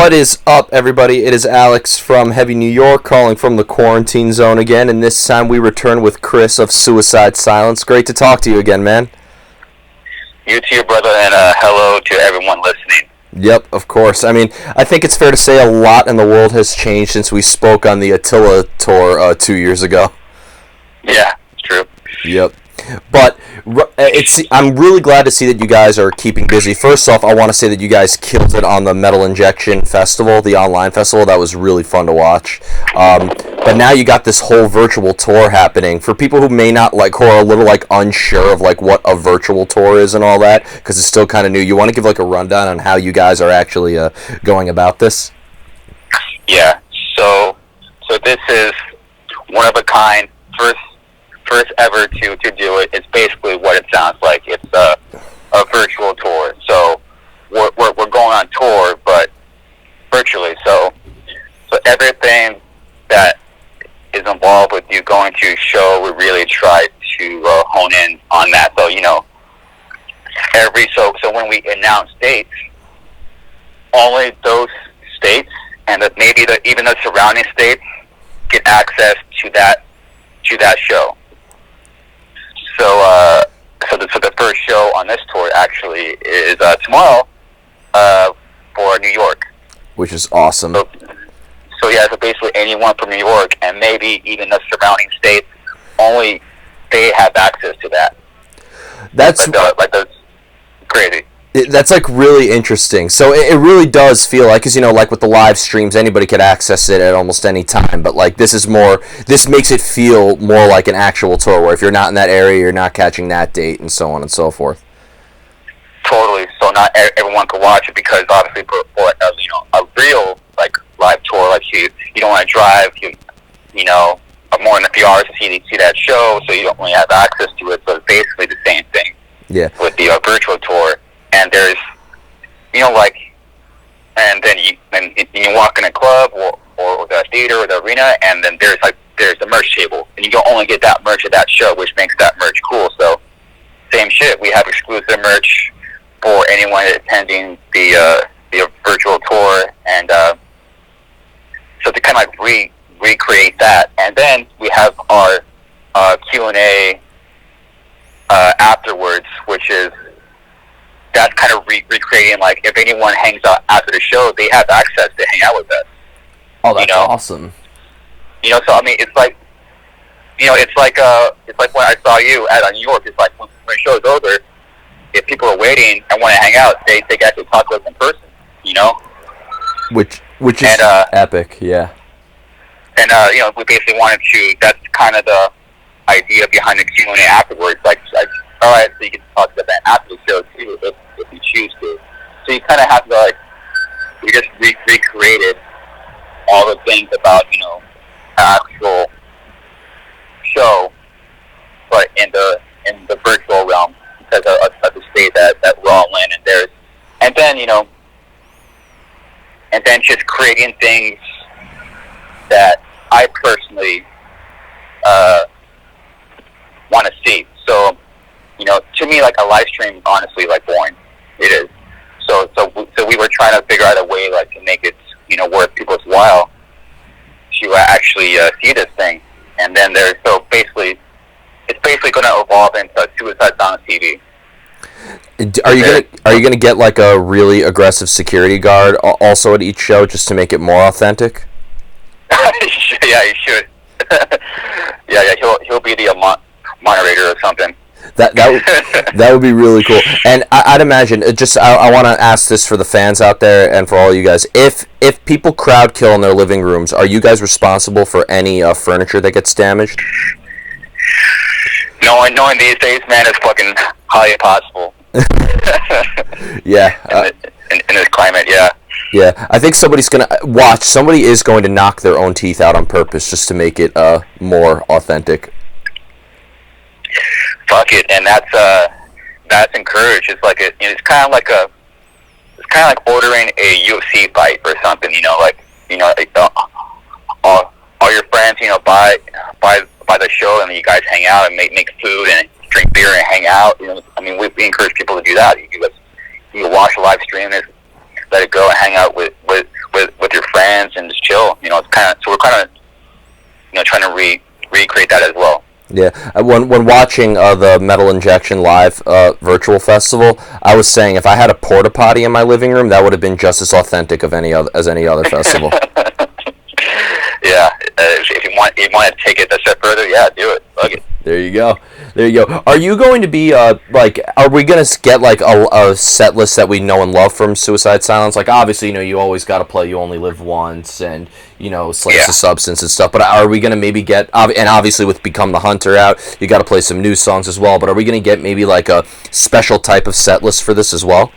What is up, everybody? It is Alex from Heavy New York calling from the quarantine zone again, and this time we return with Chris of Suicide Silence. Great to talk to you again, man. You too, brother, and hello to everyone listening. Yep, of course. I mean, I think it's fair to say a lot in the world has changed since we spoke on the Attila tour 2 years ago. Yeah, it's true. Yep. But I'm really glad to see that you guys are keeping busy. First off, I want to say that you guys killed it on the Metal Injection Festival, the online festival. That was really fun to watch. But now you got this whole virtual tour happening. For people who may not who are a little unsure of what a virtual tour is and all that, because it's still kind of new. You want to give a rundown on how you guys are actually going about this? Yeah. So this is one of a kind. First ever to do it. It's basically what it sounds like. It's a virtual tour. So we're going on tour, but virtually. So everything that is involved with you going to a show, we really try to hone in on that. So so when we announce dates, only those states and maybe even the surrounding states get access to that show. So the first show on this tour actually is tomorrow for New York. Which is awesome. So basically anyone from New York and maybe even the surrounding states, only they have access to that. That's that's crazy. That's really interesting. So it really does feel like, because with the live streams, anybody could access it at almost any time. But this makes it feel more like an actual tour, where if you're not in that area, you're not catching that date, and so on and so forth. Totally. So not everyone could watch it, because obviously for a real live tour, you don't want to drive more than a few hours to see that show, so you don't really have access to it. So it's basically the same thing. Yeah. With the virtual tour. And there's, and then you walk in a club or the theater or the arena, and then there's the merch table, and you can only get that merch at that show, which makes that merch cool. So same shit, we have exclusive merch for anyone attending the virtual tour, and so to kind of recreate that, and then we have our Q&A afterwards, which is. That's kind of recreating, if anyone hangs out after the show, they have access to hang out with us. Oh, that's awesome. So I mean, it's like when I saw you at New York. It's like when the show's over, if people are waiting and want to hang out, they get to talk to us in person. Which is epic, yeah. And we basically wanted to. That's kind of the idea behind the Q&A afterwards. All right, so you can talk to them after the show too, if you choose to. So you kind of have to we just recreated all the things about the actual show, but in the virtual realm, because of the state that we're all in, and then just creating things that I personally want to see. So. To me, a live stream is honestly boring. It is. So we were trying to figure out a way to make it worth people's while to actually see this thing. And then it's basically going to evolve into Suicide Silence TV. Are you gonna get a really aggressive security guard also at each show, just to make it more authentic? Yeah, he should. yeah, he'll be the moderator or something. That would be really cool. And I'd imagine, I want to ask this for the fans out there and for all you guys. If people crowd kill in their living rooms, are you guys responsible for any furniture that gets damaged? Knowing these days, man, it's fucking highly impossible. Yeah. In this climate, yeah. Yeah, I think somebody is going to knock their own teeth out on purpose just to make it more authentic. Fuck it, and that's encouraged. It's kind of like ordering a UFC fight or something. All your friends, buy the show, and you guys hang out and make food and drink beer and hang out. We encourage people to do that. You can watch a live stream, and let it go and hang out with friends and just chill. You know, it's kind of, so we're kind of, you know, trying to recreate that as well. Yeah, when watching the Metal Injection live virtual festival, I was saying if I had a porta potty in my living room, that would have been just as authentic of any other festival. Yeah, if you want to take it a step further, yeah, do it. Fuck it. There you go. There you go. Are you going to be like? Are we gonna get like a set list that we know and love from Suicide Silence? Like obviously, you know, you always got to play "You Only Live Once" and you know, "Slaves to Substance" and stuff. But are we gonna maybe get? And obviously, with "Become the Hunter" out, you got to play some new songs as well. But are we gonna get maybe like a special type of set list for this as well?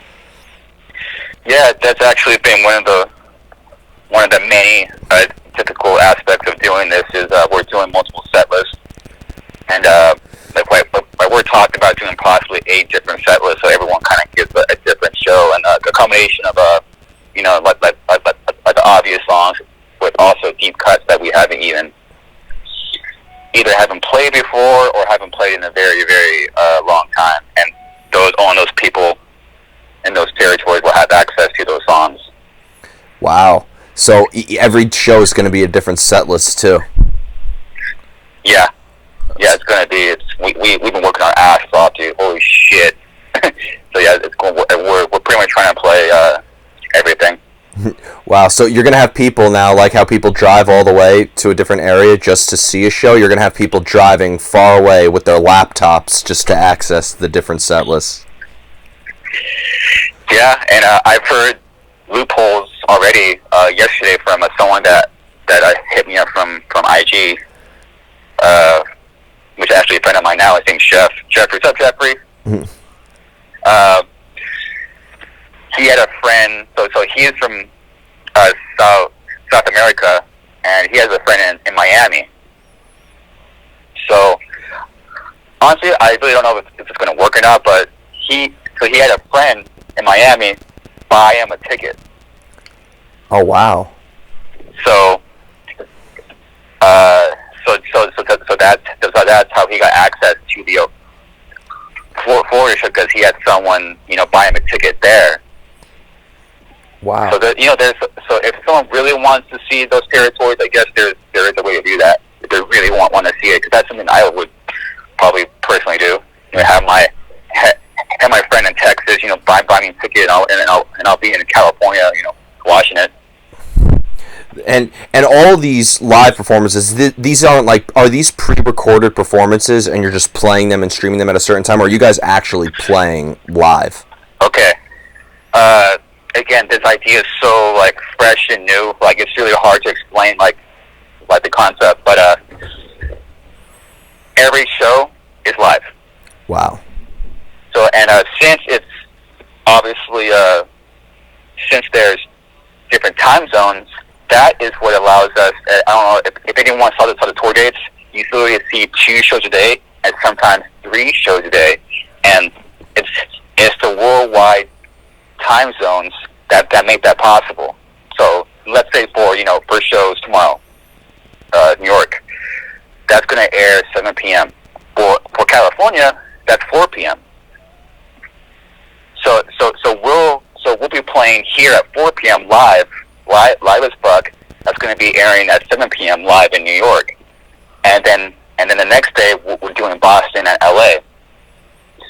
Yeah, that's actually been one of the many typical aspects of doing this is we're doing multiple set lists, and like we're talking about doing possibly 8 different set lists, so everyone kind of gives a different show, and a combination of you know, like the obvious songs with also deep cuts that we haven't haven't played before or haven't played in a very very long time, and those people in those territories will have access to those songs. Wow. So every show is going to be a different set list too. Yeah, it's going to be. We've been working our asses off, dude. Holy shit! So yeah, it's cool. We're pretty much trying to play everything. Wow. So you're going to have people now, like how people drive all the way to a different area just to see a show. You're going to have people driving far away with their laptops just to access the different set lists. Yeah, and I've heard loopholes already yesterday from someone that hit me up from IG, which is actually a friend of mine now. His name's Jeffrey. What's up, Jeffrey? Mm-hmm. He had a friend, so he is from South America, and he has a friend in Miami. So honestly, I really don't know if it's going to work or not, but he had a friend in Miami buy him a ticket. Oh wow! So that's how he got access to the Florida show, because he had someone, you know, buy him a ticket there. Wow! So so if someone really wants to see those territories, I guess there is a way to do that. If they really want to see it, because that's something I would probably personally do. You know, have my friend in Texas, you know, buy me a ticket, and I'll be in California, you know, watching it. And all these live performances, these aren't like, are these pre-recorded performances and you're just playing them and streaming them at a certain time, or are you guys actually playing live? Okay. Again, this idea is so like fresh and new, like it's really hard to explain like the concept, but every show is live. Wow. So, and since it's obviously since there's different time zones, that is what allows us. I don't know if anyone saw the tour dates. You literally see 2 shows a day, and sometimes 3 shows a day, and it's the worldwide time zones that make that possible. So let's say for shows tomorrow, New York, that's going to air 7 p.m. For California, that's 4 p.m. So we'll be playing here at 4 p.m. live as fuck. That's going to be airing at 7 p.m. live in New York, and then the next day we're doing Boston and LA.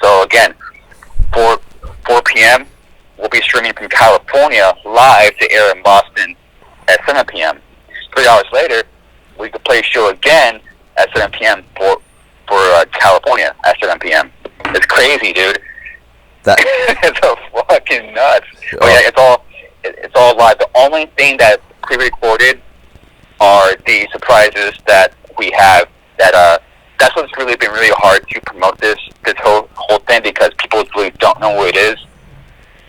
So again, 4 p.m. we'll be streaming from California live to air in Boston at 7 p.m. 3 hours later, we could play a show again at 7 p.m. for California at 7 p.m. It's crazy, dude. It's so fucking nuts. Oh yeah, it's all live. The only thing that's pre-recorded are the surprises that we have. That's what's really been really hard to promote this whole thing, because people really don't know what it is,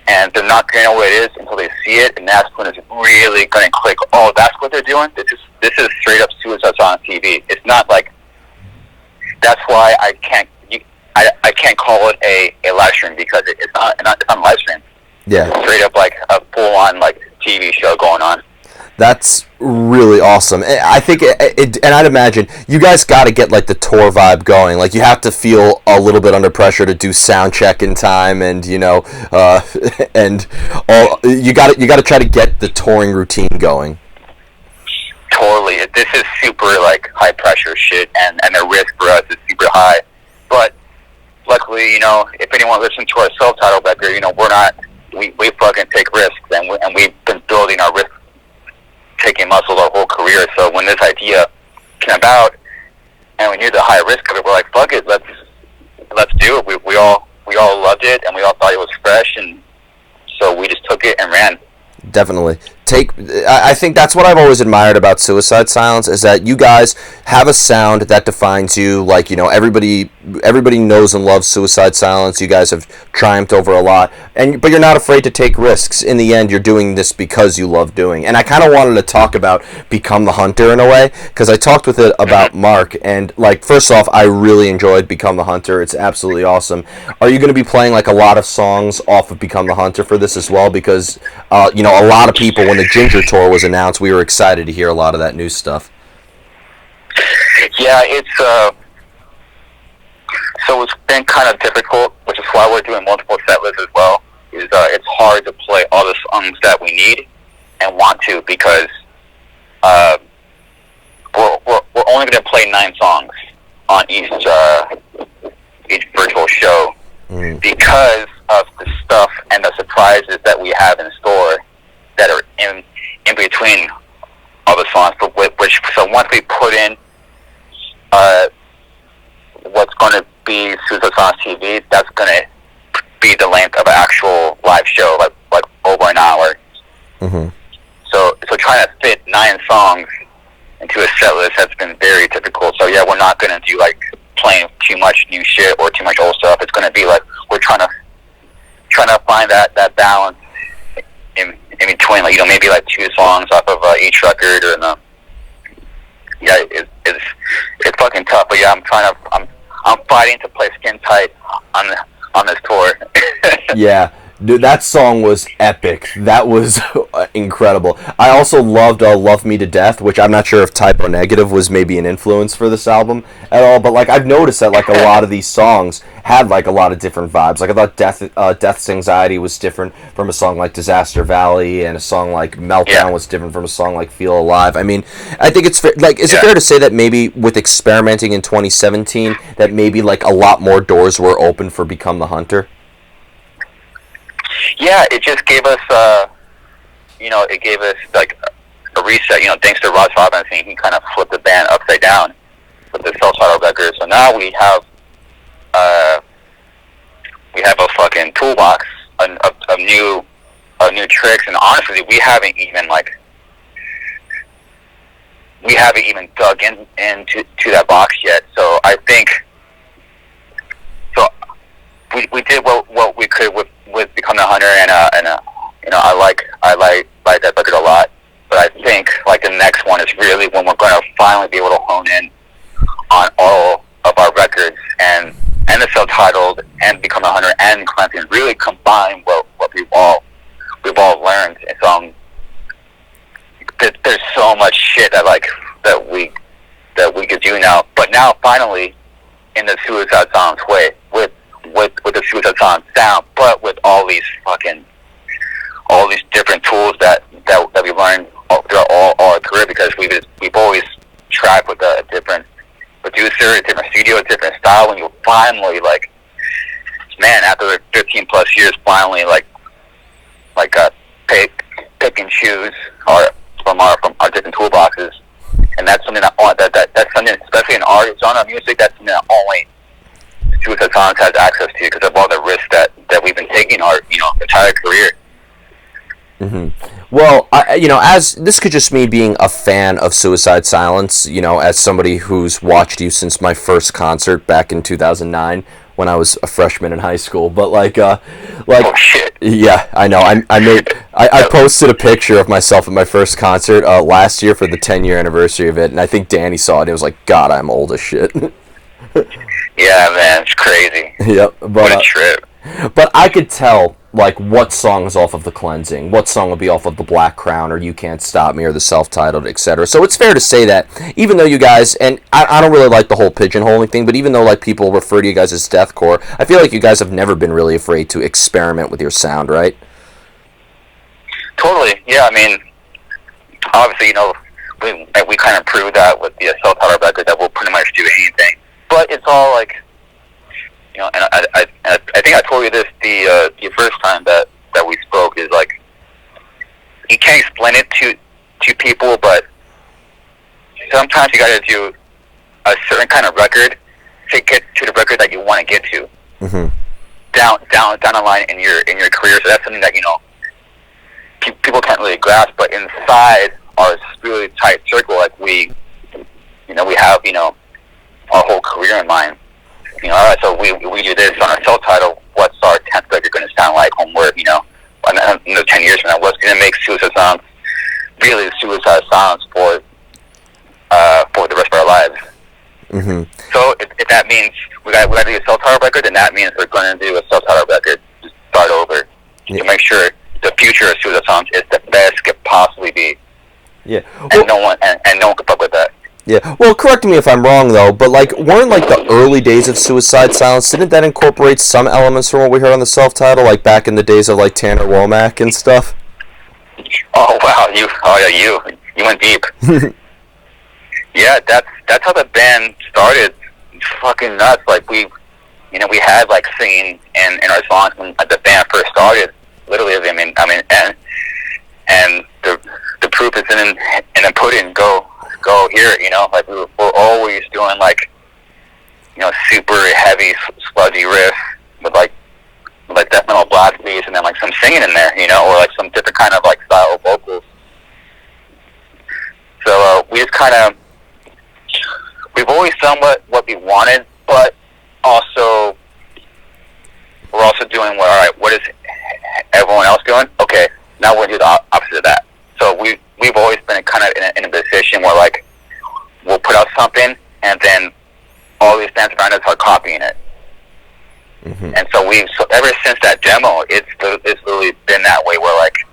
and they're not going to know what it is until they see it, and that's when it's really going to click. Oh, that's what they're doing. This is straight up Suicide on TV. It's not like. That's why I can't call it a live stream, because it's not a live stream. Yeah. It's straight up like a full on like TV show going on. That's really awesome. I think and I'd imagine you guys got to get like the tour vibe going. Like you have to feel a little bit under pressure to do sound check in time, and and all you got to try to get the touring routine going. totally. This is super like high pressure shit, and the risk for us is super high. But luckily, you know, if anyone listens to our self-titled record, you know, we fucking take risks, and we've been building our risk taking muscle our whole career. So when this idea came about, and we knew the high risk of it, we're like, fuck it, let's do it. We all loved it, and we all thought it was fresh, and so we just took it and ran. Definitely. I think that's what I've always admired about Suicide Silence, is that you guys have a sound that defines you. Like, you know, everybody knows and loves Suicide Silence. You guys have triumphed over a lot, but you're not afraid to take risks. In the end, you're doing this because you love doing. And I kind of wanted to talk about Become the Hunter in a way, because I talked with it about Mark, and like, first off, I really enjoyed Become the Hunter. It's absolutely awesome. Are you going to be playing like a lot of songs off of Become the Hunter for this as well? Because you know, a lot of people, when the Ginger tour was announced, we were excited to hear a lot of that new stuff. Yeah, so it's been kind of difficult, which is why we're doing multiple set lists as well. It's hard to play all the songs that we need and want to, because we're only going to play 9 songs on each virtual show, because of the stuff and the surprises that we have in store that are in between all the songs. So once we put in what's going to be Suicide Silence TV, that's going to be the length of an actual live show, like over an hour. Mm-hmm. So trying to fit 9 songs into a set list has been very difficult. So yeah, we're not going to do like playing too much new shit or too much old stuff. It's going to be like we're trying to find that balance in between, like, you know, maybe like 2 songs off of each record, or yeah, it's fucking tough. But yeah, I'm fighting to play skin tight on this tour. Yeah. Dude, that song was epic. That was incredible. I also loved Love Me to Death, which I'm not sure if Typo Negative was maybe an influence for this album at all, but like, I've noticed that like a lot of these songs had like a lot of different vibes. Like, I thought Death's Anxiety was different from a song like Disaster Valley, and a song like Meltdown was different from a song like Feel Alive. I mean, I think it's fair, like, is it fair to say that maybe with experimenting in 2017 that maybe like a lot more doors were open for Become the Hunter? Yeah, it just gave us, you know, it gave us like a reset. You know, thanks to Ross Robinson, he kind of flipped the band upside down with the self-titled record. So now we have a fucking toolbox of new tricks. And honestly, we haven't even dug into that box yet. So I think we did what we could with Become the Hunter, and you know, I like that record a lot. But I think like the next one is really when we're going to finally be able to hone in on all of our records and the self-titled and Become the Hunter and Cleansing, and really combine what we've all learned. And so there's so much shit that we could do now. But now finally in the Suicide Silence way, with the Suicide Silence sound, but with all these different tools that we learned throughout all our career, because we've always tried with a different producer, a different studio, a different style. When you finally after 15 plus years, finally pick and choose from our different toolboxes, and that's something that's something, especially in our genre of music, that's something that only Suicide Silence has access to, because of all the risks that we've been taking our entire career. Mm-hmm. Well, as this could just me being a fan of Suicide Silence, as somebody who's watched you since my first concert back in 2009 when I was a freshman in high school. But oh shit. Yeah, I know. I posted a picture of myself at my first concert last year for the 10-year anniversary of it, and I think Danny saw it. It was like, God, I'm old as shit. Yeah, man, it's crazy. Yep. What a trip. But I could tell, what song is off of The Cleansing, what song would be off of The Black Crown, or You Can't Stop Me, or the self-titled, etc. So it's fair to say that, even though you guys, and I don't really like the whole pigeonholing thing, but even though, people refer to you guys as deathcore, I feel like you guys have never been really afraid to experiment with your sound, right? Totally, yeah, I mean, obviously, we kind of proved that with the self-titled record that we'll pretty much do anything. But it's all like, you know, and I think I told you this the first time that we spoke, is like, you can't explain it to people, but sometimes you got to do a certain kind of record to get to the record that you want to get to. Mm-hmm. Down the line in your career. So that's something that, you know, people can't really grasp. But inside our really tight circle, like we have, you know, our whole career in mind. You know, all right, so we do this on our self-title. What's our 10th record going to sound like? Homework, you know, 10 years from now, what's going to make Suicide Sounds really Suicide Sounds for the rest of our lives? Mm-hmm. So if that means we got to do a self-titled record, then that means we're going to do a self-titled record to start over, to make sure the future of Suicide Sounds is the best it could possibly be. Yeah, and no one could fuck with that. Yeah, well, correct me if I'm wrong though, but like, weren't like the early days of Suicide Silence, didn't that incorporate some elements from what we heard on the self-title, like back in the days of like Tanner Womack and stuff? Oh wow, you went deep. Yeah, that's how the band started. It's fucking nuts. Like we had like singing in our songs when the band first started. Literally, I mean, and the proof is in the pudding. Go here, you know. Like we're always doing like, you know, super heavy sludgy riff with like death metal blast beats, and then like some singing in there, you know, or like some different kind of like style of vocals. So we just kind of, we've always done what we wanted, but also we're also doing what is everyone else doing? Okay, now we're going to do the opposite of that. So we've always been kind of in a position where like we'll put out something and then all these bands around us are copying it. Mm-hmm. And so ever since that demo, it's literally been that way where like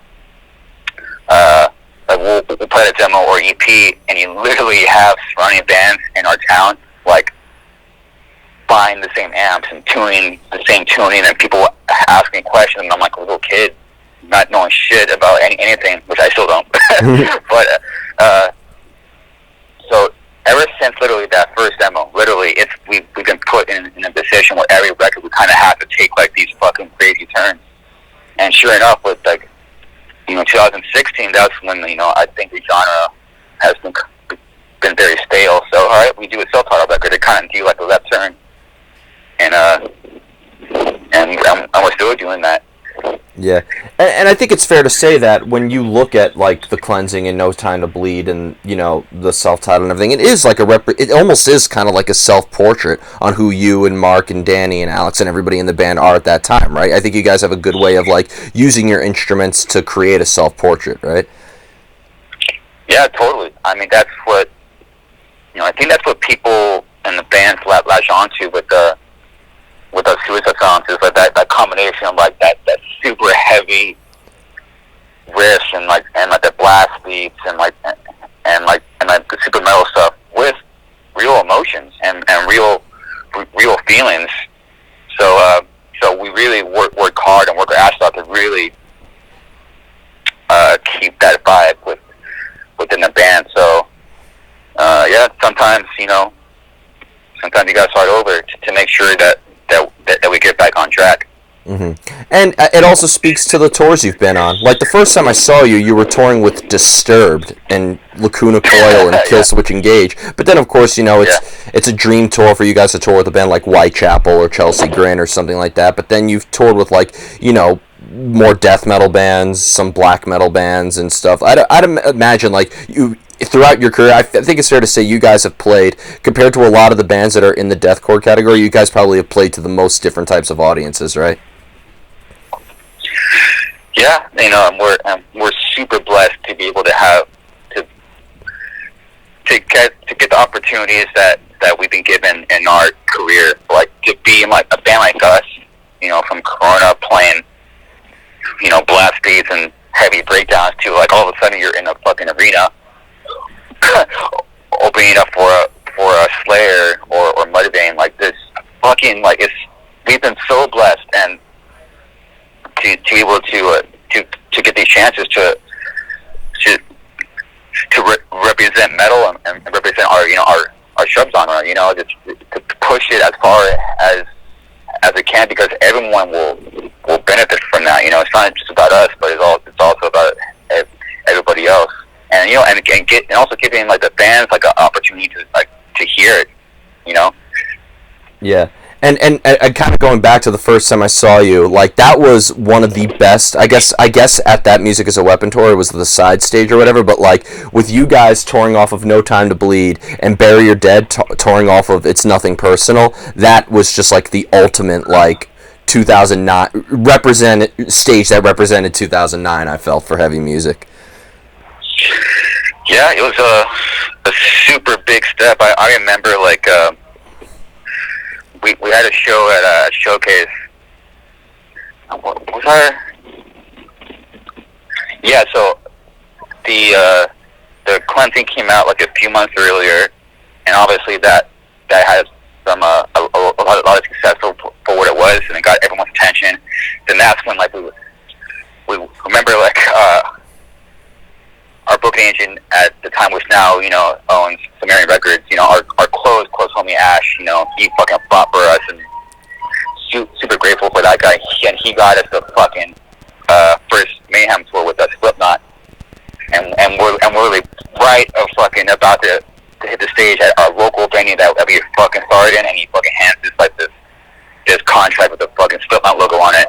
we'll play a demo or EP, and you literally have surrounding bands in our town like buying the same amps and tuning the same tuning, and people asking questions, and I'm like a little kid not knowing shit about anything, which I still don't. But so ever since literally that first demo, literally we've been put in a position where every record we kind of have to take like these fucking crazy turns. And sure enough, with like, you know, 2016, that's when, you know, I think the genre has been very stale. So all right, we do a self-titled record to kind of do like a left turn, and we're still doing that. Yeah, and I think it's fair to say that when you look at like the Cleansing and No Time to Bleed, and you know the self-titled and everything, it is like it almost is kind of like a self-portrait on who you and Mark and Danny and Alex and everybody in the band are at that time, right? I think you guys have a good way of like using your instruments to create a self-portrait, right? Yeah, totally. I mean, that's what, you know, I think that's what people in the bands latch onto with the Suicide Sounds, is like that combination of like that super heavy riffs and the blast beats and the super metal stuff with real emotions and real feelings. So we really work hard and work our ass off to really keep that vibe within the band. So yeah, sometimes you gotta start over to make sure that we get back on track. Mm-hmm. And it also speaks to the tours you've been on. Like the first time I saw you, you were touring with Disturbed and Lacuna Coil and Killswitch Engage. But then, of course, you know it's a dream tour for you guys to tour with a band like Whitechapel or Chelsea Grin or something like that. But then you've toured with like, you know, more death metal bands, some black metal bands and stuff. I'd imagine like you. Throughout your career, I think it's fair to say you guys have played, compared to a lot of the bands that are in the deathcore category, you guys probably have played to the most different types of audiences, right? Yeah, you know, we're super blessed to be able to have to get the opportunities that we've been given in our career, like to be in like a band like us, you know, from Corona playing, you know, blast beats and heavy breakdowns to like all of a sudden you're in a fucking arena. Opening up for a Slayer or Mudvayne, like this fucking like we've been so blessed, and to be able to get these chances to represent metal and represent our our subgenre. Just to push it as far as it can, because everyone will benefit from that. It's not just about us, but it's also about everybody else. And and also giving like the fans like an opportunity to hear it. Yeah. And kind of going back to the first time I saw you, like that was one of the best. I guess at that Music as a Weapon tour, it was the side stage or whatever. But like with you guys touring off of No Time to Bleed and Bury Your Dead touring off of It's Nothing Personal, that was just like the ultimate like 2009 stage that represented 2009. I felt for heavy music. Yeah, it was a super big step. I remember like. We had a show at a showcase. What was our? Yeah, so the cleansing came out like a few months earlier, and obviously that had some a lot of success for what it was, and it got everyone's attention. Then that's when like we remember like our booking agent at the time, which now owns Sumerian Records. Our close homie Ash. He fucking fought for us, and super grateful for that guy. He got us the fucking first Mayhem tour with us, Slipknot, and we're really right of fucking about to hit the stage at our local venue that we fucking started in, and he fucking hands us like this contract with the fucking Slipknot logo on it,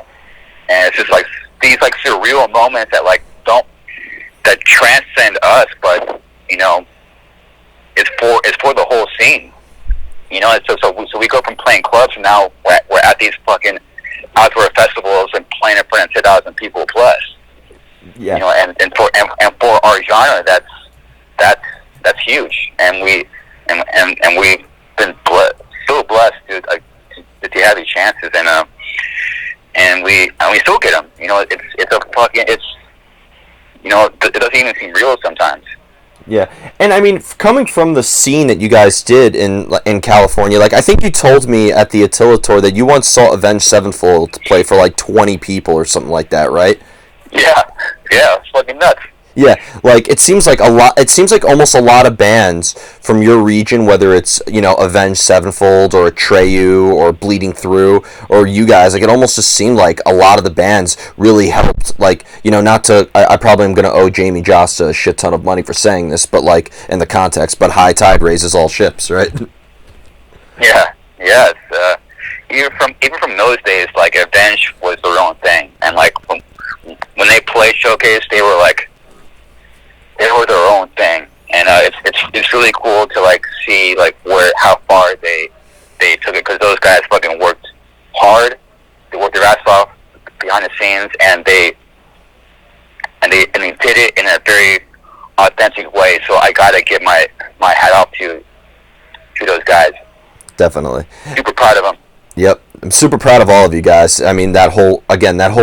and it's just like these like surreal moments that transcend us, but it's for the whole scene. So we go from playing clubs, and now we're at these fucking outdoor festivals and playing in front of 2,000 people plus. Yeah. And for our genre, that's huge, and we've been so blessed to have these chances, and we still get them. It's a fucking it doesn't even seem real sometimes. Yeah, and I mean, coming from the scene that you guys did in California, like I think you told me at the Attila tour that you once saw Avenged Sevenfold play for like 20 people or something like that, right? Yeah, it's fucking nuts. Yeah, like it seems like almost a lot of bands from your region, whether it's Avenged Sevenfold or Atreyu or Bleeding Through or you guys, like it almost just seemed like a lot of the bands really helped. Like not to, I probably am gonna owe Jamie Josta a shit ton of money for saying this, but like in the context, but high tide raises all ships, right? Yeah, it's, even from those days, like Avenged was their own thing, and like when they played Showcase, they were their own thing, and it's really cool to like see like how far they took it, because those guys fucking worked hard. They worked their ass off behind the scenes, and they did it in a very authentic way. So I gotta give my hat off to those guys. Definitely. Super proud of them. Yep. I'm super proud of all of you guys. I mean, that whole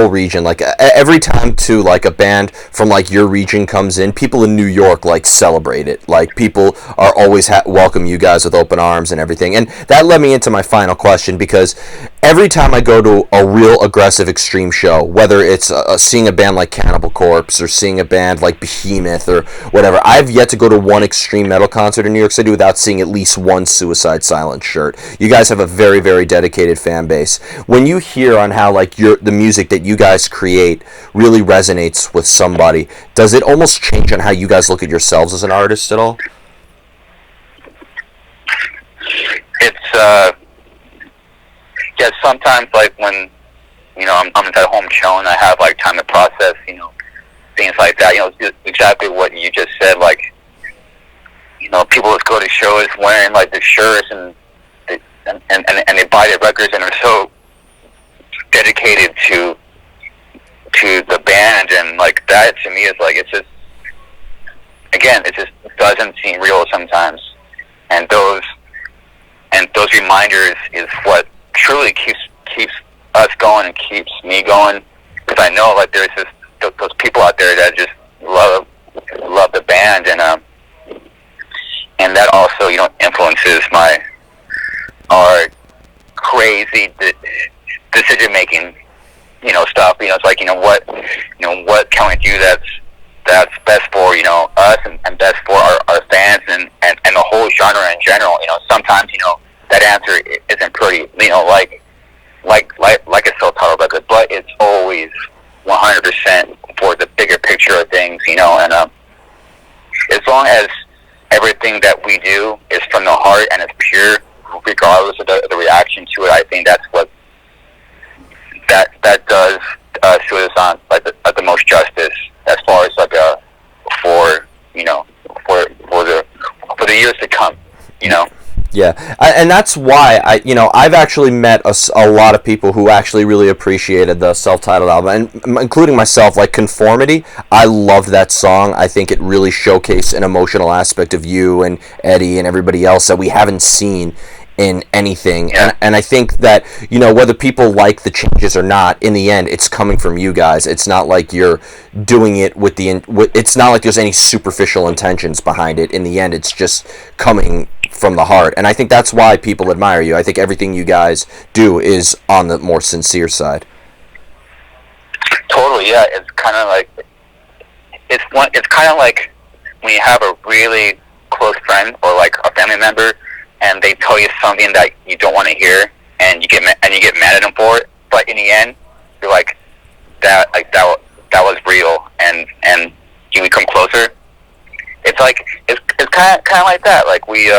region, like every time too, like a band from like your region comes in, people in New York like celebrate it. Like people are always welcome you guys with open arms and everything. And that led me into my final question, because every time I go to a real aggressive extreme show, whether it's seeing a band like Cannibal Corpse or seeing a band like Behemoth or whatever, I've yet to go to one extreme metal concert in New York City without seeing at least one Suicide Silence shirt. You guys have a very, very dedicated fan base. When you hear on how like the music that you guys create really resonates with somebody, does it almost change on how you guys look at yourselves as an artist at all? It's yeah, sometimes like when I'm at home chilling, I have like time to process things like that. Exactly what you just said. Like people just go to shows wearing like the shirts and they buy their records and are so dedicated to the band, and like that to me is like it just doesn't seem real sometimes, and those reminders is what truly keeps us going and keeps me going, because I know like there's just those people out there that just love the band, and that also influences our crazy decision making stuff. It's like what can we do that's that's best for us and best for our fans and the whole genre in general. Sometimes that answer isn't pretty. Like a self-titled record, but it's always 100% for the bigger picture of things. And as long as everything that we do is from the heart and it's pure, regardless of the reaction to it, I think that's what that does Suicide like the most justice as far as for for the years to come. Yeah, and that's why I've actually met a lot of people who actually really appreciated the self-titled album, and including myself. Like Conformity, I loved that song. I think it really showcased an emotional aspect of you and Eddie and everybody else that we haven't seen in anything. Yeah. And I think that whether people like the changes or not, in the end it's coming from you guys. It's not like you're doing it it's not like there's any superficial intentions behind it. In the end, it's just coming from the heart, and I think that's why people admire you. I think everything you guys do is on the more sincere side. Totally, yeah. It's kind of like when you have a really close friend or like a family member, and they tell you something that you don't want to hear, and you get mad at them for it. But in the end, you're like that was real, and you become closer. It's kind of like that. Like we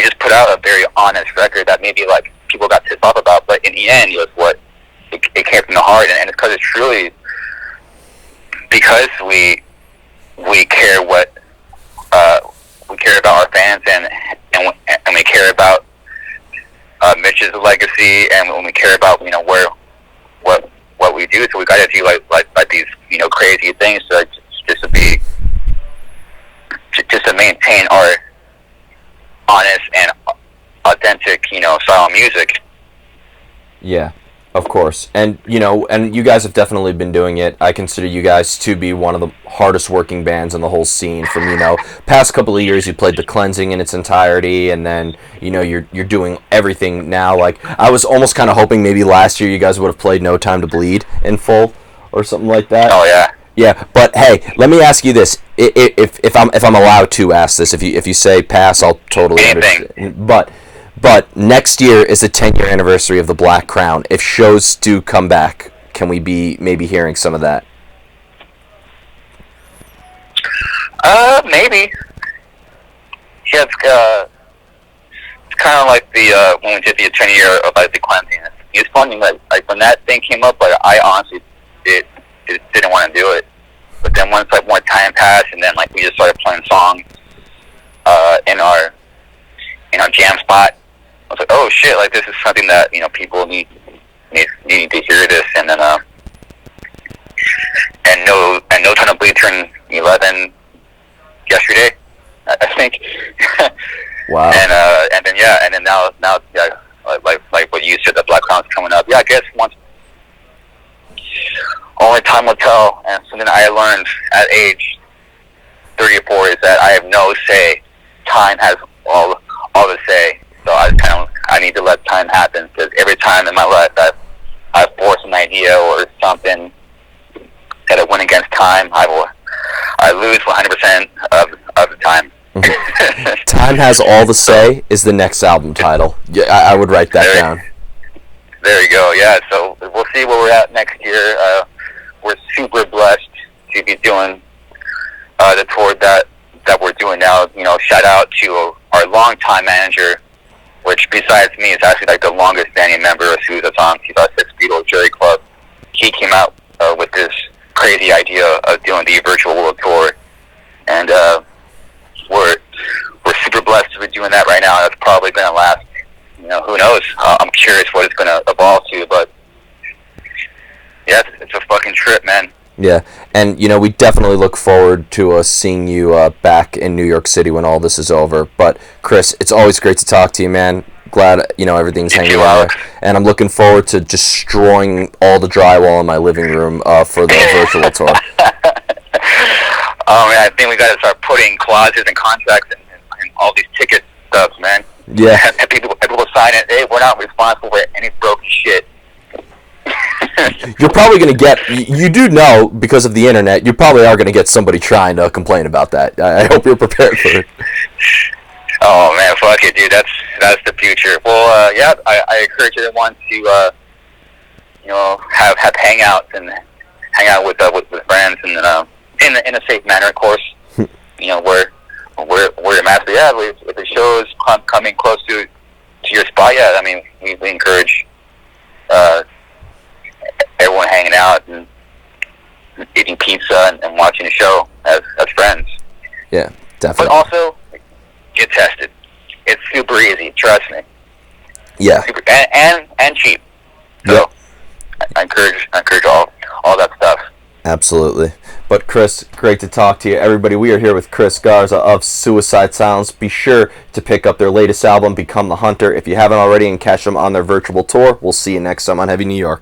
just put out a very honest record that maybe like people got pissed off about, but in the end, it came from the heart, and it's because it's truly because we care we care about our fans and we care about Mitch's legacy, and when we care about what we do, so we got to do like these crazy things just to maintain our honest and authentic style of music. Yeah, of course. And and you guys have definitely been doing it. I consider you guys to be one of the hardest working bands in the whole scene. From past couple of years, you played The Cleansing in its entirety, and then you're doing everything now. Like, I was almost kind of hoping maybe last year you guys would have played No Time to Bleed in full or something like that. Oh yeah. Yeah, but hey, let me ask you this: if I'm allowed to ask this, if you say pass, I'll totally understand. But next year is the 10-year anniversary of the Black Crown. If shows do come back, can we be maybe hearing some of that? Maybe. Yeah, it's kind of like the when we did the 10-year of The Cleansing. It's funny, like when that thing came up, like I honestly didn't want to do it. But then once more time passed, and then we just started playing songs in our jam spot, I was like, oh shit, this is something that people need to hear this. And then and no Time to Bleed turned 11 yesterday, I think. Wow. And then now like what you said, the Black Crown's coming up. Yeah, I guess only time will tell. And something I learned at age 34 is that I have no say. Time has all the say. So I need to let time happen, because every time in my life I've forced an idea or something that I went against time, I lose 100% of the time. Time has all the say is the next album title. Yeah, I would write that down. There you go. Yeah. So we'll see where we're at next year. We're super blessed to be doing the tour that we're doing now. Shout out to our longtime manager, which besides me is actually the longest standing member of Suicide Songs. He's our Six Beatles Jerry Club. He came out with this crazy idea of doing the virtual world tour, and we're super blessed to be doing that right now. That's probably going to last. Who knows? I'm curious what it's going to evolve to, but yeah, it's a fucking trip, man. Yeah, and we definitely look forward to seeing you back in New York City when all this is over. But Chris, it's always great to talk to you, man. Glad everything's hanging out, and I'm looking forward to destroying all the drywall in my living room for the virtual tour. Oh man, I think we got to start putting clauses and contracts and all these ticket stuff, man. Yeah, and people sign it. Hey, we're not responsible for any broken shit. you're probably going to get, you do know, because of the internet, you probably are going to get somebody trying to complain about that. I hope you're prepared for it. Oh man, fuck it, dude. That's the future. Well, yeah, I encourage everyone to, have hangouts and hang out with friends and in a safe manner, of course. Wear your mask. But yeah, if the show is coming close to your spot, yeah, I mean, we encourage everyone hanging out and eating pizza and watching the show as friends. Yeah, definitely. But also, get tested. It's super easy, trust me. Yeah. Super, and cheap. So yep. I encourage all that stuff. Absolutely. But Chris, great to talk to you. Everybody, we are here with Chris Garza of Suicide Sounds. Be sure to pick up their latest album, Become the Hunter, if you haven't already, and catch them on their virtual tour. We'll see you next time on Heavy New York.